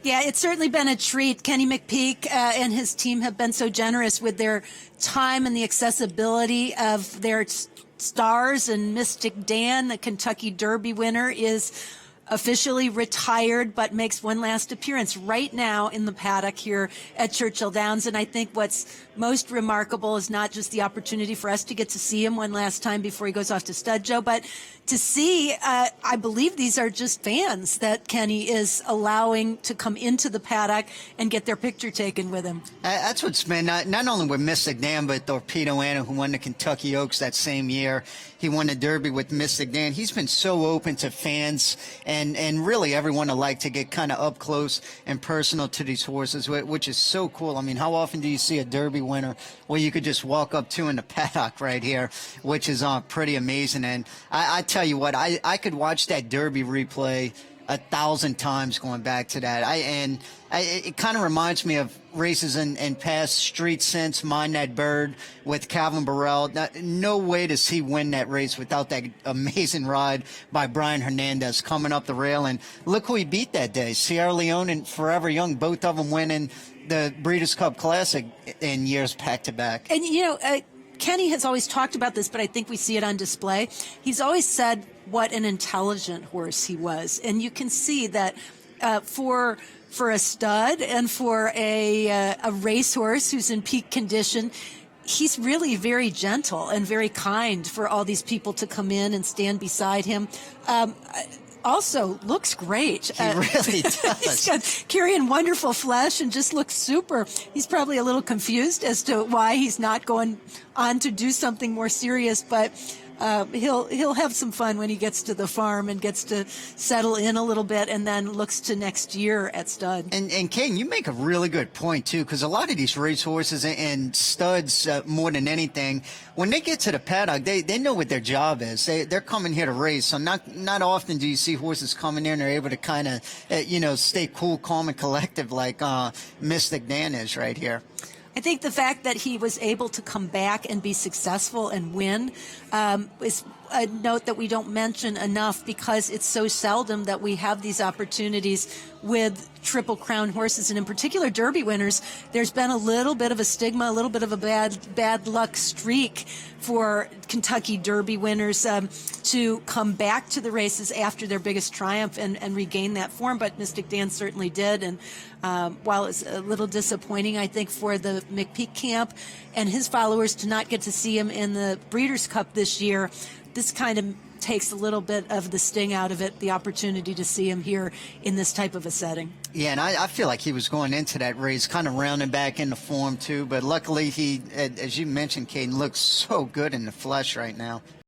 Yeah, it's certainly been a treat. Kenny McPeek and his team have been so generous with their time and the accessibility of their stars. And Mystic Dan, the Kentucky Derby winner, is officially retired, but makes one last appearance right now in the paddock here at Churchill Downs. And I think what's most remarkable is not just the opportunity for us to get to see him one last time before he goes off to stud show, but to see, I believe these are just fans that Kenny is allowing to come into the paddock and get their picture taken with him. That's what's been, not only with Mystic Dan, but Torpedo Anna, who won the Kentucky Oaks that same year. He won the Derby with Mystic Dan. He's been so open to fans and really everyone alike to get kind of up close and personal to these horses, which is so cool. I mean, how often do you see a Derby winner where you could just walk up to in the paddock right here, which is pretty amazing. And I tell you what, I could watch that Derby replay 1,000 times going back to that. It kind of reminds me of races in past Street Sense, Mind That Bird with Calvin Burrell. No way does he win that race without that amazing ride by Brian Hernandez coming up the rail. And look who he beat that day, Sierra Leone and Forever Young, both of them winning the Breeders' Cup Classic in years back to back. And, you know, Kenny has always talked about this, but I think we see it on display. He's always said what an intelligent horse he was. And you can see that for a stud and for a racehorse who's in peak condition, he's really very gentle and very kind for all these people to come in and stand beside him. Also looks great. He really does. He's got carrying wonderful flesh and just looks super. He's probably a little confused as to why he's not going on to do something more serious, but he'll have some fun when he gets to the farm and gets to settle in a little bit and then looks to next year at stud. And Ken, you make a really good point too, because a lot of these racehorses and studs, more than anything, when they get to the paddock, they know what their job is. They're coming here to race. So not often do you see horses coming in and they're able to kind of stay cool, calm, and collective like Mystic Dan is right here. I think the fact that he was able to come back and be successful and win is a note that we don't mention enough, because it's so seldom that we have these opportunities with Triple Crown horses, and in particular Derby winners. There's been a little bit of a stigma, a little bit of a bad luck streak for Kentucky Derby winners to come back to the races after their biggest triumph and regain that form, but Mystic Dan certainly did. And while it's a little disappointing, I think, for the McPeek camp and his followers to not get to see him in the Breeders' Cup this year, this kind of takes a little bit of the sting out of it, the opportunity to see him here in this type of a setting. Yeah, and I feel like he was going into that race kind of rounding back into form too, but luckily he, as you mentioned, Caden, looks so good in the flesh right now.